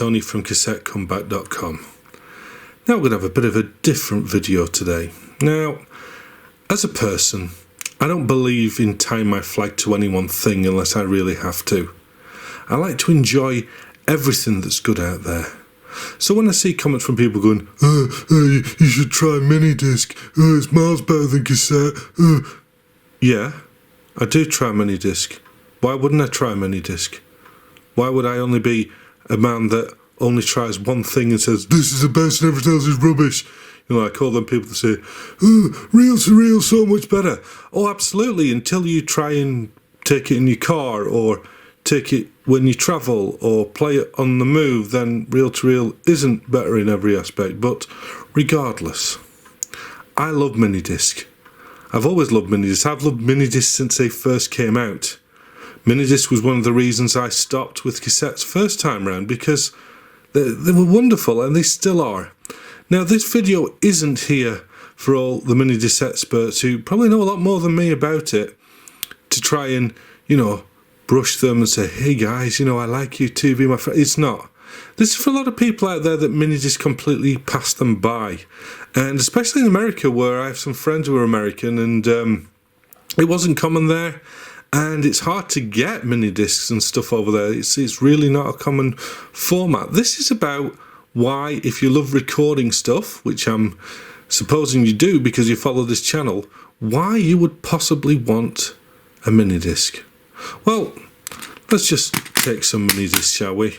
Tony from CassetteComeback.com. Now we're going to have a bit of a different video today. Now, as a person, I don't believe in tying my flag to any one thing unless I really have to. I like to enjoy everything that's good out there. So when I see comments from people going, you should try MiniDisc, it's miles better than cassette. Yeah, I do try MiniDisc. Why wouldn't I try MiniDisc? Why would I only be a man that only tries one thing and says, this is the best and everything else is rubbish? You know, I call them people that say, reel to reel, so much better. Oh, absolutely, until you try and take it in your car or take it when you travel or play it on the move, then reel to reel isn't better in every aspect. But regardless, I love MiniDisc. I've always loved MiniDisc. I've loved MiniDisc since they first came out. MiniDisc was one of the reasons I stopped with cassettes first time round, because they were wonderful and they still are. Now this video isn't here for all the MiniDisc experts who probably know a lot more than me about it to try and, brush them and say, hey guys, I like you too, be my friend. It's not. This is for a lot of people out there that MiniDisc completely passed them by. And especially in America, where I have some friends who are American, and it wasn't common there. And it's hard to get MiniDiscs and stuff over there. It's really not a common format. This is about why, if you love recording stuff, which I'm supposing you do because you follow this channel, why you would possibly want a MiniDisc. Well, let's just take some MiniDiscs, shall we?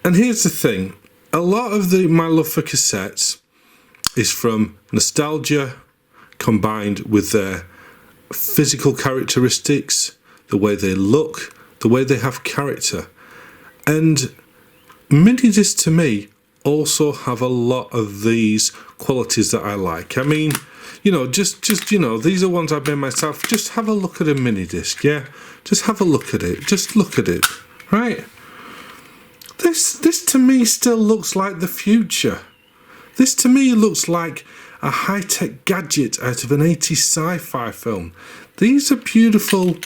And here's the thing. A lot of my love for cassettes is from nostalgia combined with their physical characteristics, the way they look, the way they have character. And MiniDisc to me also have a lot of these qualities that I like. I mean, these are ones I've made myself. Just have a look at a MiniDisc, yeah? Just have a look at it. Just look at it, right? This to me still looks like the future. This to me looks like a high-tech gadget out of an 80s sci-fi film. These are beautiful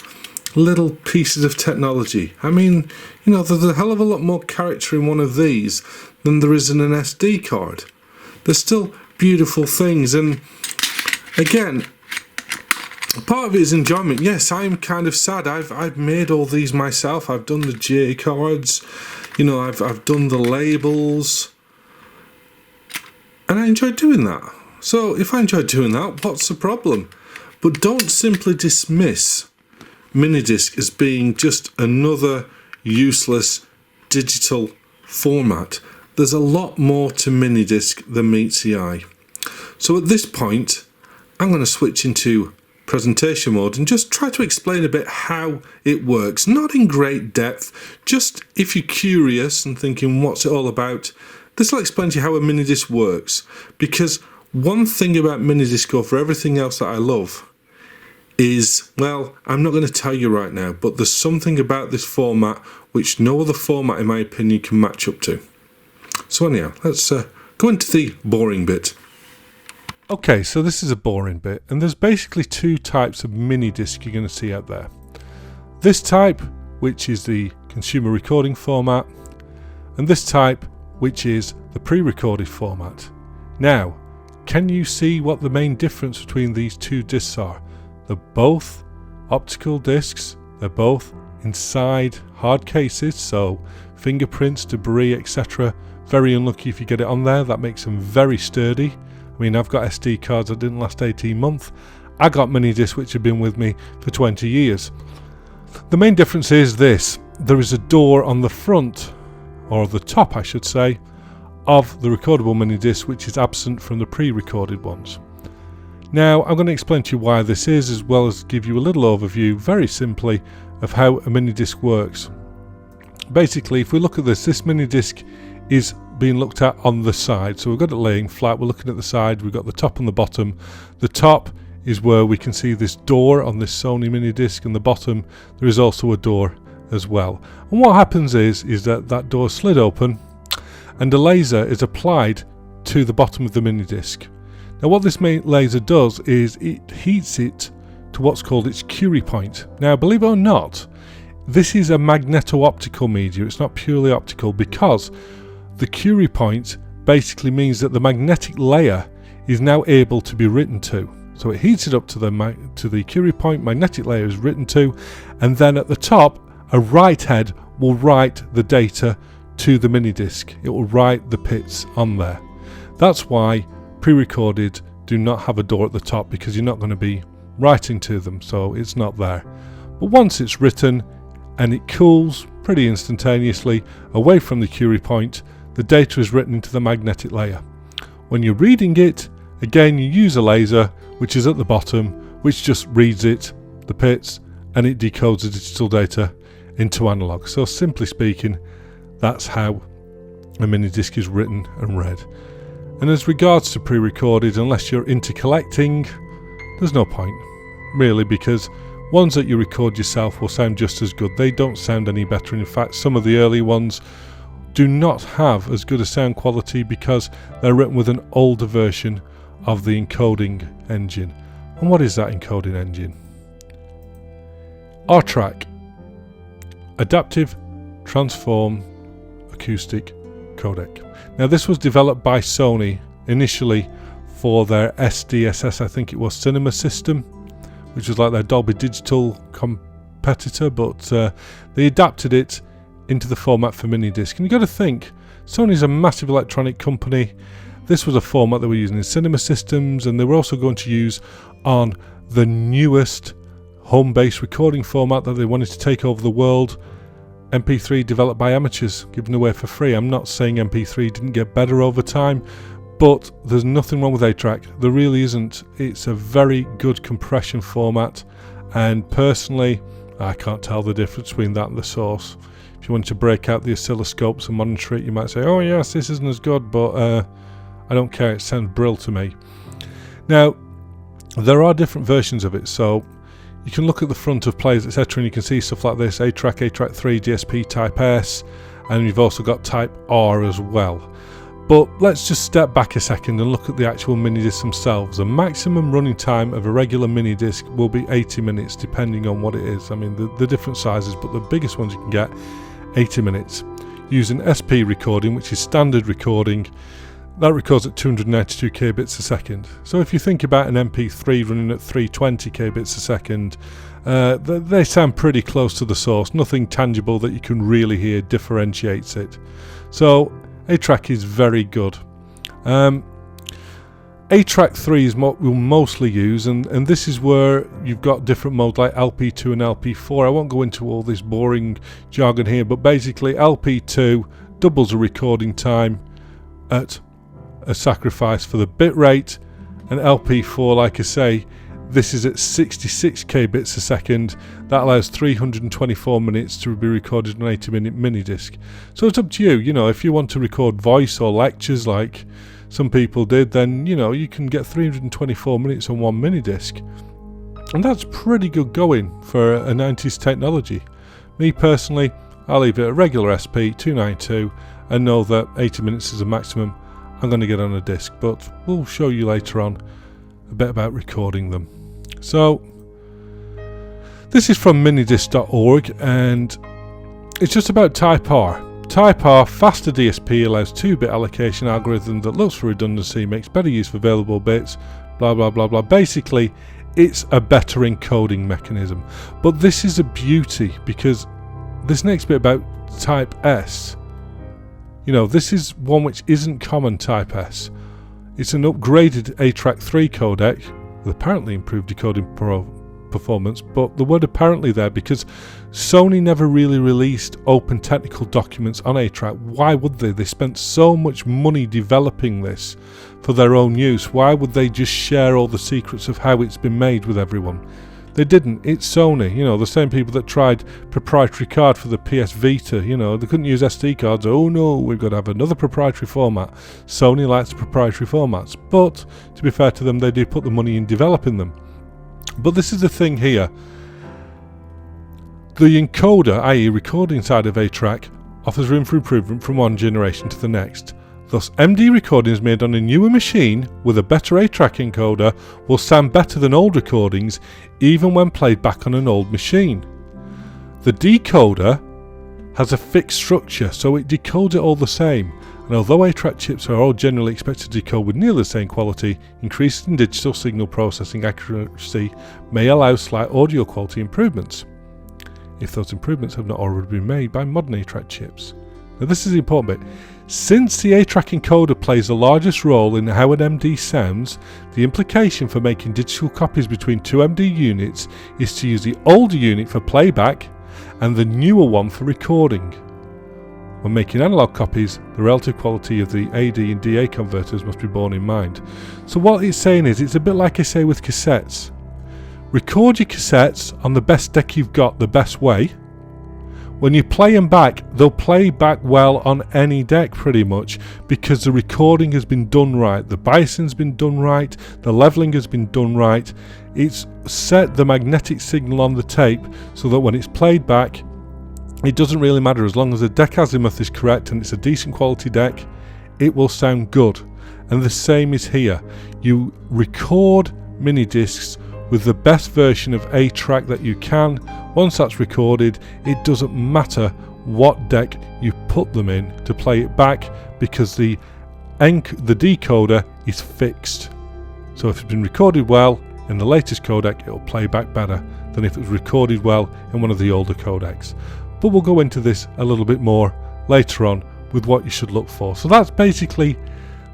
little pieces of technology. I mean, there's a hell of a lot more character in one of these than there is in an SD card. They're still beautiful things, and again, part of it is enjoyment. Yes, I'm kind of sad. I've made all these myself. I've done the J cards, I've done the labels, and I enjoy doing that. So if I enjoy doing that, what's the problem? But don't simply dismiss MiniDisc as being just another useless digital format. There's a lot more to MiniDisc than meets the eye. So at this point, I'm going to switch into presentation mode and just try to explain a bit how it works. Not in great depth, just if you're curious and thinking what's it all about, this will explain to you how a MiniDisc works. Because one thing about MiniDisc over everything else that I love is, well, I'm not going to tell you right now, but there's something about this format which no other format, in my opinion, can match up to. So anyhow, let's go into the boring bit. Okay, so this is a boring bit, and there's basically two types of MiniDisc you're going to see out there. This type, which is the consumer recording format, and this type, which is the pre-recorded format. Now, can you see what the main difference between these two discs are? They're both optical discs, they're both inside hard cases, so fingerprints, debris, etc. Very unlucky if you get it on there. That makes them very sturdy. I mean, I've got SD cards that didn't last 18 months. I got MiniDisc which have been with me for 20 years. The main difference is this. There is a door on the front, or the top I should say, of the recordable MiniDisc which is absent from the pre-recorded ones. Now I'm going to explain to you why this is, as well as give you a little overview very simply of how a MiniDisc works. Basically, if we look at this MiniDisc is being looked at on the side. So we've got it laying flat, we're looking at the side, we've got the top and the bottom. The top is where we can see this door on this Sony MiniDisc, and the bottom there is also a door as well. And what happens is that door slid open and a laser is applied to the bottom of the MiniDisc. Now what this laser does is it heats it to what's called its Curie point. Now believe it or not, this is a magneto-optical media, it's not purely optical, because the Curie point basically means that the magnetic layer is now able to be written to. So it heats it up to the Curie point, magnetic layer is written to, and then at the top, a write head will write the data to the MiniDisc. It will write the bits on there. That's why pre-recorded do not have a door at the top, because you're not going to be writing to them, so it's not there. But once it's written and it cools pretty instantaneously away from the Curie point, the data is written into the magnetic layer. When you're reading it, again you use a laser which is at the bottom, which just reads it, the bits, and it decodes the digital data into analog. So simply speaking, that's how a MiniDisc is written and read. And as regards to pre-recorded, unless you're into collecting, there's no point really, because ones that you record yourself will sound just as good. They don't sound any better. In fact, some of the early ones do not have as good a sound quality because they're written with an older version of the encoding engine. And what is that encoding engine? R-Track, Adaptive Transform Acoustic Codec. Now this was developed by Sony initially for their SDSS, I think it was, cinema system, which was like their Dolby Digital competitor, but they adapted it into the format for MiniDisc. And you've got to think, Sony's a massive electronic company. This was a format they were using in cinema systems, and they were also going to use on the newest home-based recording format that they wanted to take over the world, MP3, developed by amateurs, given away for free. I'm not saying MP3 didn't get better over time, but there's nothing wrong with 8-track. There really isn't. It's a very good compression format, and personally, I can't tell the difference between that and the source. If you wanted to break out the oscilloscopes and monitor it, you might say, oh yes, this isn't as good, but I don't care, it sounds brill to me. Now, there are different versions of it, so you can look at the front of players, etc., and you can see stuff like this: 8-track, 8-track 3, DSP Type S, and you've also got Type R as well. But let's just step back a second and look at the actual MiniDiscs themselves. The maximum running time of a regular MiniDisc will be 80 minutes, depending on what it is. I mean, the different sizes, but the biggest ones you can get, 80 minutes. Using SP recording, which is standard recording, that records at 292 kbits a second. So if you think about an MP3 running at 320 kbits a second, they sound pretty close to the source. Nothing tangible that you can really hear differentiates it. So 8-track is very good. 8-track 3 is what we'll mostly use, and this is where you've got different modes like LP2 and LP4. I won't go into all this boring jargon here, but basically LP2 doubles the recording time at a sacrifice for the bit rate, and LP4, like I say, this is at 66 kbits a second. That allows 324 minutes to be recorded on an 80-minute MiniDisc. So it's up to you. You know, if you want to record voice or lectures like some people did, then you know you can get 324 minutes on one MiniDisc, and that's pretty good going for a 90s technology. Me personally, I'll leave it at regular SP 292 and know that 80 minutes is the maximum I'm going to get on a disc, but we'll show you later on a bit about recording them. So this is from minidisc.org, and it's just about Type R. Type R, faster DSP, allows 2-bit allocation algorithm that looks for redundancy, makes better use of available bits, blah blah blah blah. Basically, it's a better encoding mechanism. But this is a beauty, because this next bit about Type S, you know, this is one which isn't common Type S. It's an upgraded 8-track 3 codec with apparently improved decoding performance, but the word apparently there because Sony never really released open technical documents on 8-track. Why would they? They spent so much money developing this for their own use. Why would they just share all the secrets of how it's been made with everyone? They didn't. It's Sony, you know, the same people that tried proprietary card for the PS Vita, you know, they couldn't use SD cards. Oh no, we've got to have another proprietary format. Sony likes proprietary formats, but to be fair to them, they did put the money in developing them. But this is the thing here. The encoder, i.e. recording side of 8-track, offers room for improvement from one generation to the next. Thus, MD recordings made on a newer machine with a better 8-track encoder will sound better than old recordings, even when played back on an old machine. The decoder has a fixed structure, so it decodes it all the same. and although 8-track chips are all generally expected to decode with nearly the same quality, increases in digital signal processing accuracy may allow slight audio quality improvements, if those improvements have not already been made by modern 8-track chips. Now this is the important bit. Since the 8-track encoder plays the largest role in how an MD sounds, the implication for making digital copies between two MD units is to use the older unit for playback and the newer one for recording. When making analog copies, the relative quality of the AD and DA converters must be borne in mind. So what it's saying is, it's a bit like I say with cassettes. Record your cassettes on the best deck you've got the best way. When you play them back, they'll play back well on any deck pretty much, because the recording has been done right, the biasing's been done right, the leveling has been done right. It's set the magnetic signal on the tape so that when it's played back, it doesn't really matter. As long as the deck azimuth is correct and it's a decent quality deck, it will sound good. And the same is here. You record mini discs with the best version of a track that you can. Once that's recorded, it doesn't matter what deck you put them in to play it back, because the decoder is fixed. So if it's been recorded well in the latest codec, it'll play back better than if it was recorded well in one of the older codecs. But we'll go into this a little bit more later on with what you should look for. So that's basically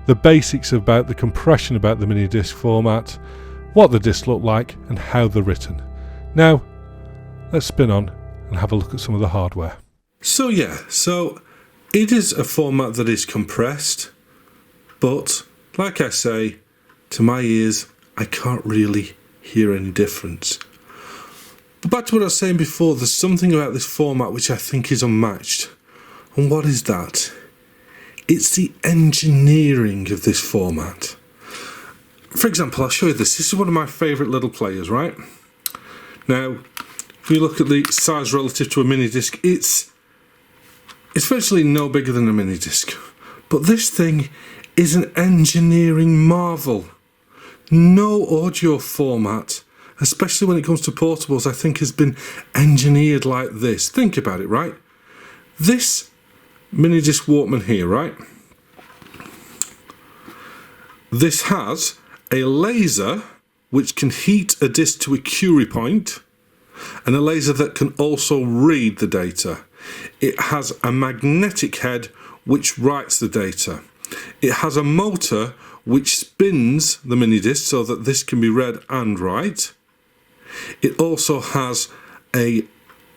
the basics about the compression about the mini disc format, what the discs look like and how they're written. Now let's spin on and have a look at some of the hardware. So it is a format that is compressed, but like I say, to my ears, I can't really hear any difference. But back to what I was saying before, there's something about this format which I think is unmatched. And what is that? It's the engineering of this format. For example, I'll show you this. This is one of my favourite little players, right? Now, if you look at the size relative to a mini disc, it's virtually no bigger than a mini disc. But this thing is an engineering marvel. No audio format, especially when it comes to portables, I think has been engineered like this. Think about it, right? This mini disc Walkman here, right? This has a laser which can heat a disc to a Curie point, and a laser that can also read the data. It has a magnetic head which writes the data. It has a motor which spins the mini disc so that this can be read and write. It also has a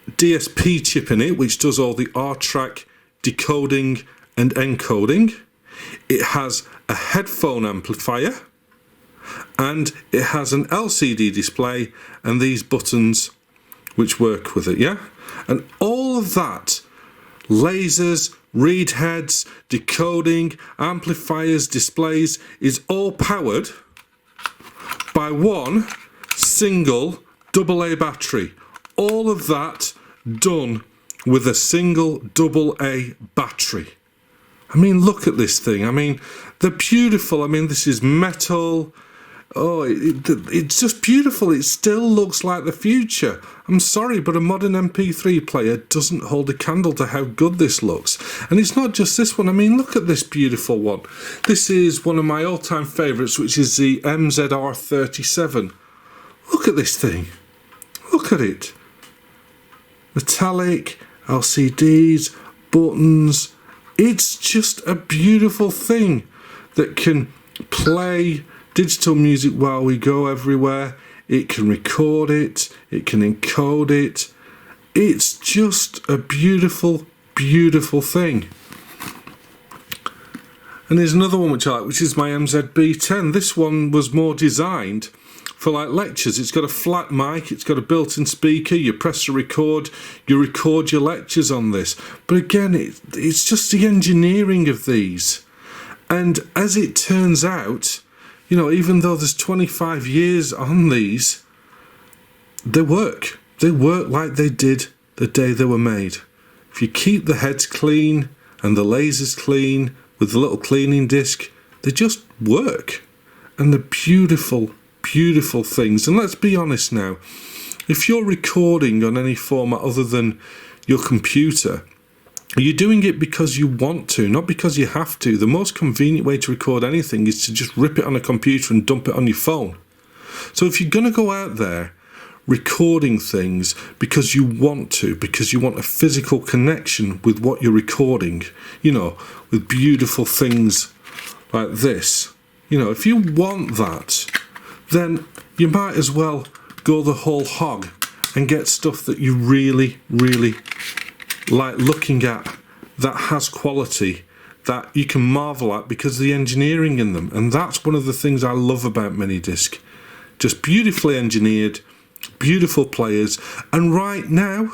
DSP chip in it which does all the R-track decoding and encoding. It has a headphone amplifier, and it has an LCD display and these buttons which work with it, yeah? And all of that, lasers, read heads, decoding, amplifiers, displays, is all powered by one single AA battery. All of that done with a single AA battery. I mean, look at this thing. I mean, they're beautiful. I mean, this is metal. Oh, it's just beautiful. It still looks like the future. I'm sorry, but a modern MP3 player doesn't hold a candle to how good this looks. And it's not just this one. I mean, look at this beautiful one. This is one of my all-time favourites, which is the MZR37. Look at this thing. Look at it. Metallic, LCDs, buttons. It's just a beautiful thing that can play digital music while we go everywhere. It can record it. It can encode it. It's just a beautiful, beautiful thing. And there's another one which I like, which is my MZB10. This one was more designed for like lectures. It's got a flat mic, it's got a built-in speaker, you press to record, you record your lectures on this. But again, it's just the engineering of these. And as it turns out, you know, even though there's 25 years on these, they work. They work like they did the day they were made. If you keep the heads clean and the lasers clean with the little cleaning disc, they just work. And they're beautiful, beautiful things. And let's be honest now, if you're recording on any format other than your computer, You're doing it because you want to, not because you have to. The most convenient way to record anything is to just rip it on a computer and dump it on your phone. So if you're going to go out there recording things because you want to, because you want a physical connection with what you're recording, you know, with beautiful things like this, you know, if you want that, then you might as well go the whole hog and get stuff that you really, really like looking at, that has quality, that you can marvel at because of the engineering in them. And that's one of the things I love about MiniDisc. Just beautifully engineered, beautiful players, and right now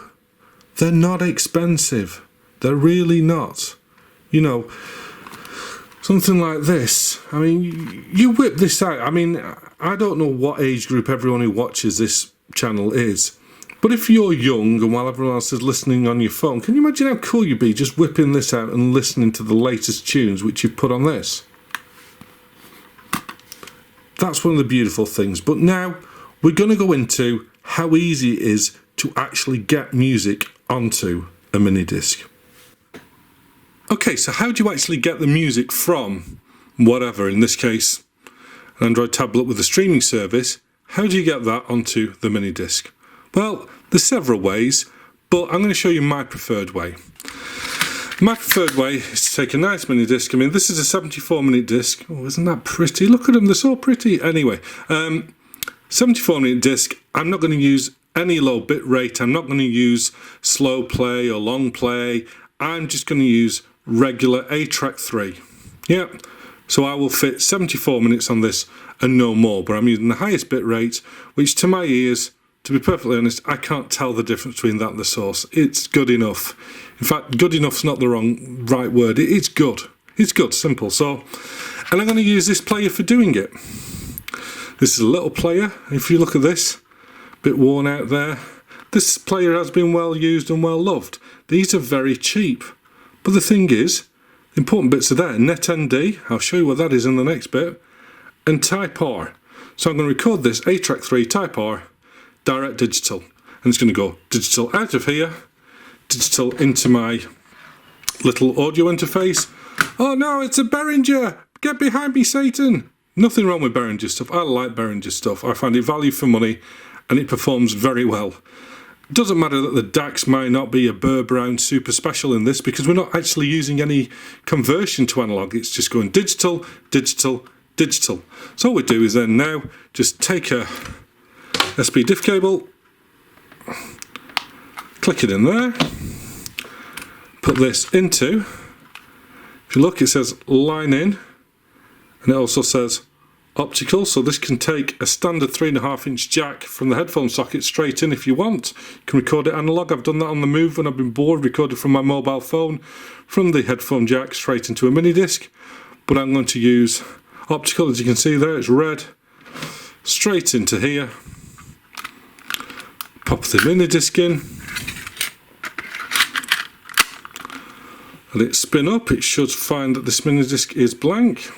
they're not expensive. They're really not. You know, something like this, I mean, you whip this out. I mean, I don't know what age group everyone who watches this channel is, but if you're young and while everyone else is listening on your phone, can you imagine how cool you'd be just whipping this out and listening to the latest tunes which you've put on this? That's one of the beautiful things. But now we're going to go into how easy it is to actually get music onto a MiniDisc. Okay, so how do you actually get the music from whatever, in this case an Android tablet with a streaming service? How do you get that onto the MiniDisc? Well, there's several ways, but I'm going to show you my preferred way. My preferred way is to take a nice MiniDisc. I mean, this is a 74-minute disc. Oh, isn't that pretty? Look at them, they're so pretty. Anyway, 74-minute disc. I'm not going to use any low bit rate. I'm not going to use slow play or long play. I'm just going to use regular A-Track 3. Yeah, so I will fit 74 minutes on this and no more, but I'm using the highest bit rate, which to my ears, to be perfectly honest, I can't tell the difference between that and the source. It's good enough. In fact, good enough's not the right word. It's good. It's good, simple. So, and I'm going to use this player for doing it. This is a little player. If you look at this, a bit worn out there. This player has been well used and well loved. These are very cheap. But the thing is, the important bits are there. NetMD, I'll show you what that is in the next bit, and Type R. So I'm going to record this A-Track 3 Type R, direct digital. And it's going to go digital out of here, digital into my little audio interface. Oh no, it's a Behringer! Get behind me, Satan! Nothing wrong with Behringer stuff. I like Behringer stuff. I find it value for money and it performs very well. It doesn't matter that the DACs might not be a Burr Brown super special in this because we're not actually using any conversion to analog. It's just going digital, digital, digital. So all we do is then now just take a SP diff cable, click it in there, put this into, if you look it says line in, and it also says optical, so this can take a standard 3.5-inch jack from the headphone socket straight in if you want. You can record it analog. I've done that on the move when I've been bored, recorded from my mobile phone from the headphone jack straight into a MiniDisc, but I'm going to use optical. As you can see there, it's red, straight into here. Pop the MiniDisc in, let it spin up. It should find that this MiniDisc is blank.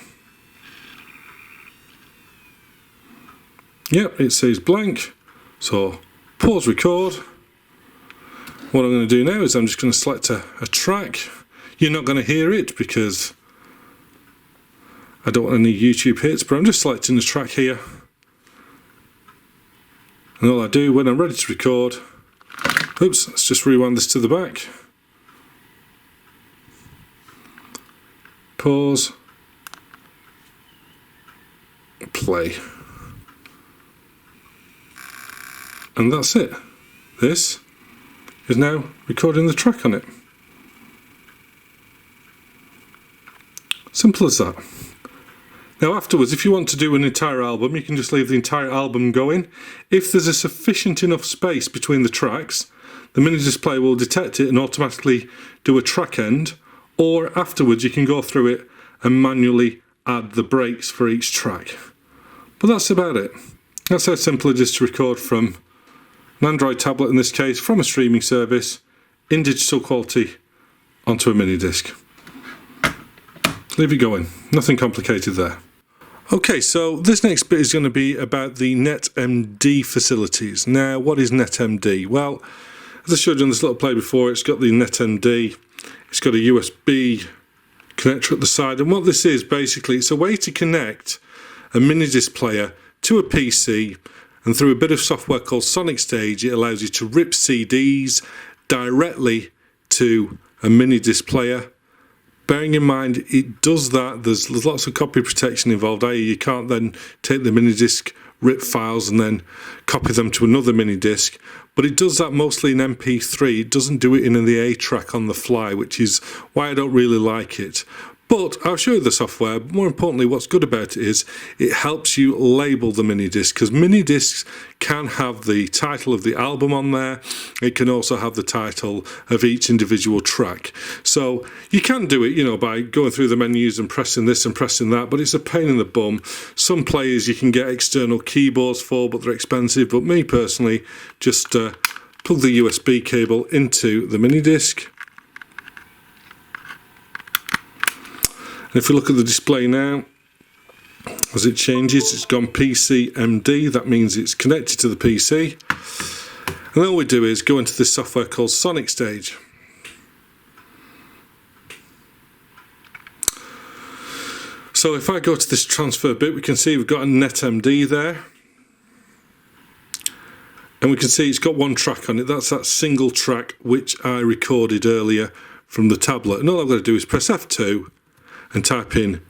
Yep, it says blank. So pause record. What I'm going to do now is I'm just going to select a track. You're not going to hear it because I don't want any YouTube hits, but I'm just selecting the track here. And all I do when I'm ready to record, oops, let's just rewind this to the back. Pause. Play. And that's it. This is now recording the track on it. Simple as that. Now afterwards, if you want to do an entire album, you can just leave the entire album going. If there's a sufficient enough space between the tracks, the MiniDisc player will detect it and automatically do a track end, or afterwards you can go through it and manually add the breaks for each track. But that's about it. That's how simple it is to record from an Android tablet, in this case, from a streaming service, in digital quality, onto a MiniDisc. Leave it going. Nothing complicated there. Okay, so this next bit is going to be about the NetMD facilities. Now, what is NetMD? Well, as I showed you on this little play before, it's got the NetMD It's got a USB connector at the side, and what this is basically, it's a way to connect a MiniDisc player to a PC, and through a bit of software called Sonic Stage it allows you to rip CDs directly to a MiniDisc player. Bearing in mind it does that, there's lots of copy protection involved, i.e. you can't then take the MiniDisc rip files and then copy them to another MiniDisc, but it does that mostly in MP3. It doesn't do it in the A track on the fly, which is why I don't really like it. But I'll show you the software. More importantly, what's good about it is it helps you label the MiniDisc, because MiniDiscs can have the title of the album on there. It can also have the title of each individual track. So you can do it, you know, by going through the menus and pressing this and pressing that, but it's a pain in the bum. Some players you can get external keyboards for, but they're expensive. But me personally, just plug the USB cable into the MiniDisc. And if we look at the display now, as it changes, it's gone PC MD. That means it's connected to the PC. And all we do is go into this software called Sonic Stage. So if I go to this transfer bit, we can see we've got a NetMD there. And we can see it's got one track on it. That's that single track which I recorded earlier from the tablet. And all I've got to do is press F2 and type in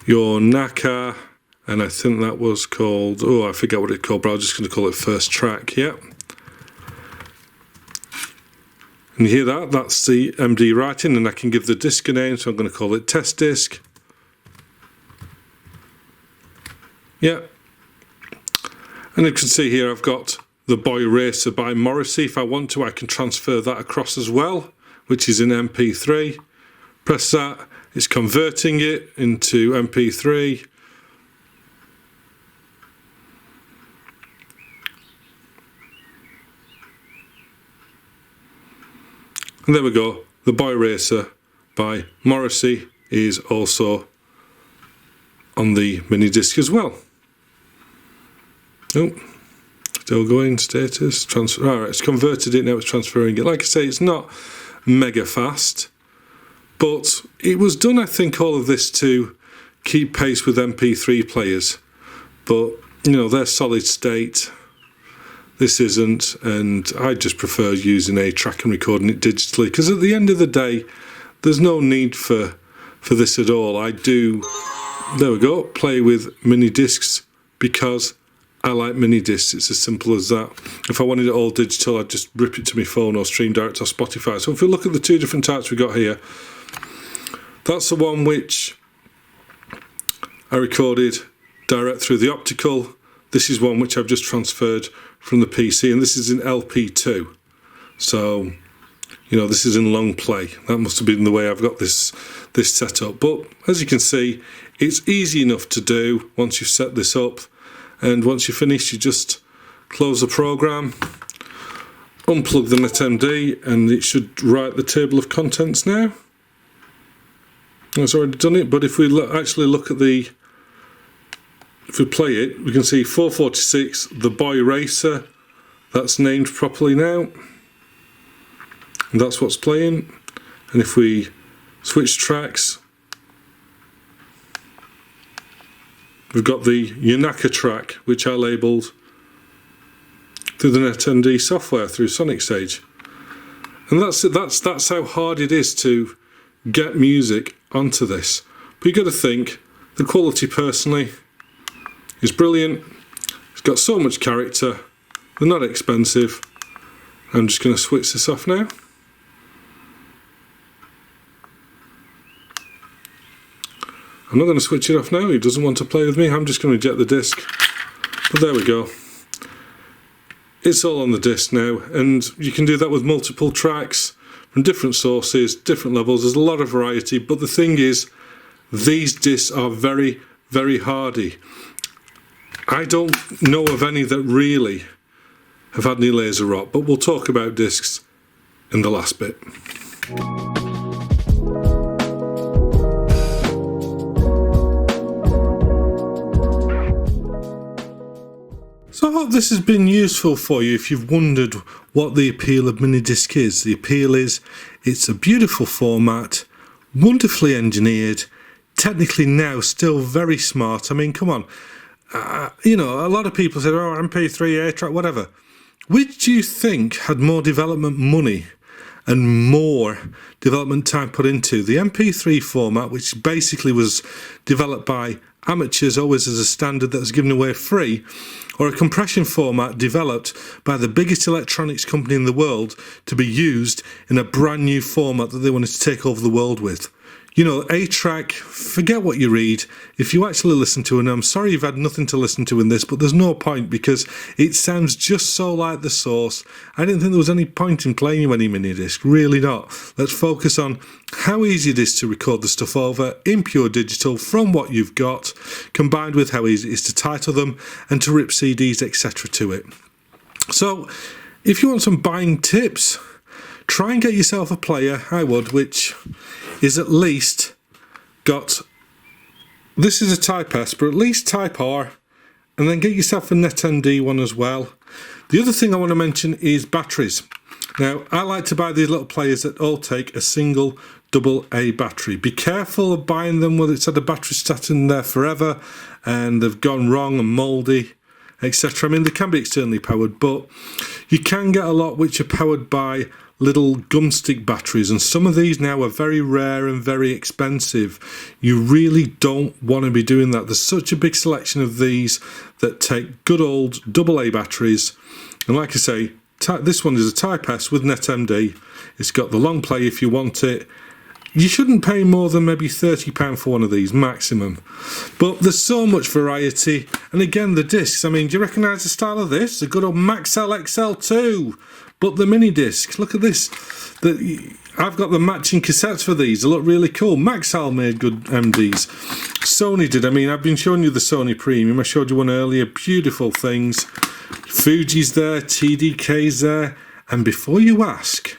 your Naka, and I think that was called, oh, I forget what it's called, but I'm just going to call it first track. Yeah. And you hear that? That's the MD writing, and I can give the disc a name, so I'm going to call it test disc. Yeah. And you can see here I've got the Boy Racer by Morrissey. If I want to, I can transfer that across as well, which is in MP3. Press that. It's converting it into MP3. And there we go. The Boy Racer by Morrissey is also on the MiniDisc as well. Oh, still going, status, transfer. Alright, it's converted it, now it's transferring it. Like I say, it's not mega fast. But it was done, I think, all of this to keep pace with MP3 players. But, you know, they're solid state. This isn't, and I just prefer using a track and recording it digitally, because at the end of the day, there's no need for this at all. I do, there we go, play with MiniDiscs because I like MiniDiscs. It's as simple as that. If I wanted it all digital, I'd just rip it to my phone or stream direct to Spotify. So if we look at the two different types we've got here, that's the one which I recorded direct through the optical. This is one which I've just transferred from the PC, and this is in LP2. So, you know, this is in long play. That must have been the way I've got this set up. But as you can see, it's easy enough to do once you've set this up. And once you're finished, you just close the program, unplug the NetMD, and it should write the table of contents now. It's already done it, but if we actually look at the, if we play it, we can see 446, the Boy Racer, that's named properly now, and that's what's playing. And if we switch tracks, we've got the Yanaka track, which I labelled through the NetMD software through Sonic Stage. And that's it. That's how hard it is to get music onto this. But you've got to think, the quality personally is brilliant. It's got so much character. They're not expensive. I'm just going to switch this off now. I'm not going to switch it off now. He doesn't want to play with me. I'm just going to eject the disc. But there we go. It's all on the disc now, and you can do that with multiple tracks from different sources, different levels. There's a lot of variety, but the thing is, these discs are very, very hardy. I don't know of any that really have had any laser rot, but we'll talk about discs in the last bit. So I hope this has been useful for you if you've wondered what the appeal of MiniDisc is. The appeal is It's a beautiful format, wonderfully engineered, technically now still very smart. I mean, come on. You know, a lot of people said, oh, MP3, 8-track, whatever. Which do you think had more development money and more development time put into? The MP3 format, which basically was developed by amateurs always as a standard that was given away free, or a compression format developed by the biggest electronics company in the world to be used in a brand new format that they wanted to take over the world with? You know, 8-track, forget what you read. If you actually listen to it, and I'm sorry you've had nothing to listen to in this, but there's no point because it sounds just so like the source. I didn't think there was any point in playing you any MiniDisc, really not. Let's focus on how easy it is to record the stuff over in pure digital from what you've got, combined with how easy it is to title them and to rip CDs, etc. to it. So, if you want some buying tips, try and get yourself a player, I would, which is at least got, this is a Type S, but at least Type R, and then get yourself a NetMD one as well. The other thing I want to mention is batteries. Now, I like to buy these little players that all take a single AA battery. Be careful of buying them whether it's had a battery sat in there forever and they've gone wrong and mouldy, etc. I mean, they can be externally powered, but you can get a lot which are powered by little gumstick batteries, and some of these now are very rare and very expensive. You really don't want to be doing that. There's such a big selection of these that take good old AA batteries, and like I say, this one is a Type S with NetMD. It's got the long play if you want it. You shouldn't pay more than maybe £30 for one of these maximum, but there's so much variety. And again, the discs, I mean, do you recognise the style of this? A good old Maxell XL2, but the MiniDisc, look at this. I've got the matching cassettes for these. They look really cool. Maxell made good MDs. Sony did. I mean, I've been showing you the Sony Premium. I showed you one earlier. Beautiful things. Fuji's there, TDK's there, and before you ask,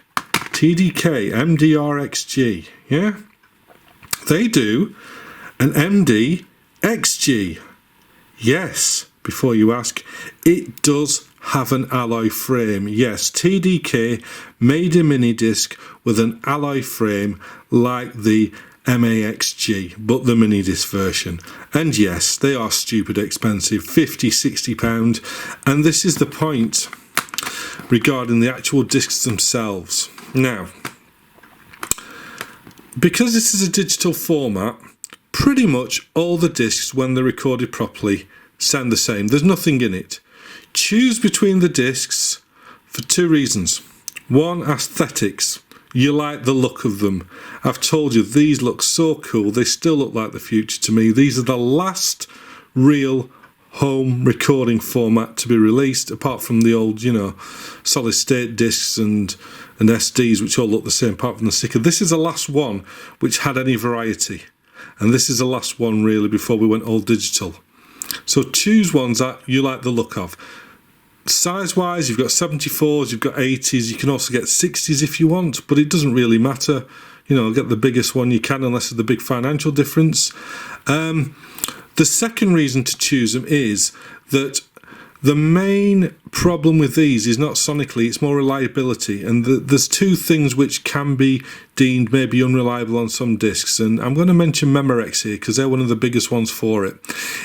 TDK MDRXG, yeah, they do an MD XG. Yes, before you ask, it does have an alloy frame. Yes, TDK made a MiniDisc with an alloy frame like the MAXG, but the MiniDisc version. And yes, they are stupid expensive, £50–60, and this is the point regarding the actual discs themselves. Now, because this is a digital format, pretty much all the discs, when they're recorded properly, sound the same. There's nothing in it. Choose between the discs for two reasons. One, aesthetics. You like the look of them. I've told you, these look so cool. They still look like the future to me. These are the last real home recording format to be released, apart from the old, you know, solid state discs and SDs, which all look the same apart from the sticker. This is the last one which had any variety, and this is the last one really before we went all digital. So choose ones that you like the look of. Size wise, you've got 74s, you've got 80s, you can also get 60s if you want, but it doesn't really matter. You know, get the biggest one you can unless there's a big financial difference. The second reason to choose them is that the main problem with these is not sonically, it's more reliability. And there's two things which can be deemed maybe unreliable on some discs. And I'm going to mention Memorex here because they're one of the biggest ones for it,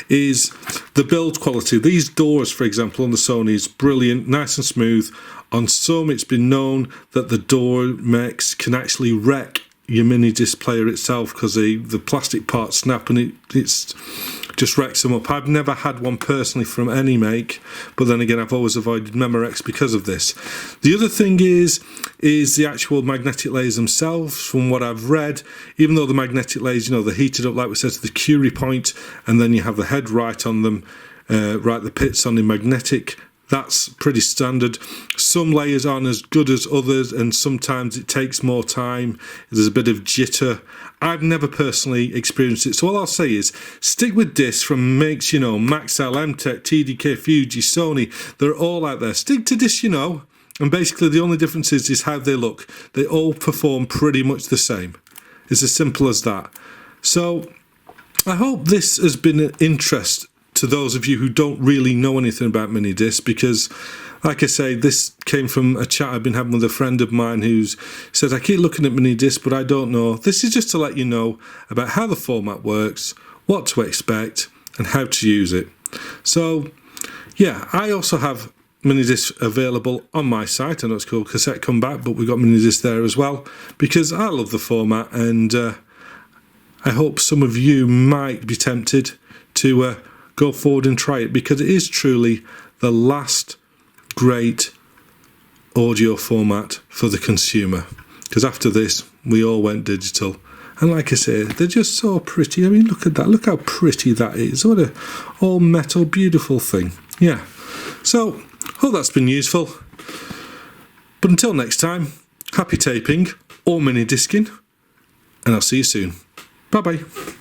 is the build quality. These doors, for example, on the Sony is brilliant, nice and smooth. On some, it's been known that the door makes can actually wreck your MiniDisc player itself because the plastic parts snap and it's just wrecks them up. I've never had one personally from any make, but then again I've always avoided Memorex because of this. The other thing is the actual magnetic layers themselves. From what I've read, even though the magnetic layers, you know, they're heated up like we said to the Curie point, and then you have the head right on them, right the pits on the magnetic. That's pretty standard. Some layers aren't as good as others, and sometimes it takes more time. There's a bit of jitter. I've never personally experienced it, so all I'll say is stick with discs from makes, you know, Maxell, MTech, TDK, Fuji, Sony. They're all out there. Stick to discs, you know, and basically the only difference is how they look. They all perform pretty much the same. It's as simple as that. So I hope this has been an interest to those of you who don't really know anything about MiniDisc, because like I say, this came from a chat I've been having with a friend of mine who's said, I keep looking at MiniDisc, but I don't know. This is just to let you know about how the format works, what to expect, and how to use it. So, yeah, I also have MiniDisc available on my site. I know it's called Cassette Come Back, but we've got MiniDisc there as well, because I love the format, and I hope some of you might be tempted to go forward and try it, because it is truly the last great audio format for the consumer, because after this we all went digital, and like I say, they're just so pretty. I mean, look at that, look how pretty that is. What a all metal beautiful thing. Yeah, so hope that's been useful, but until next time, happy taping or mini discing, and I'll see you soon. Bye bye.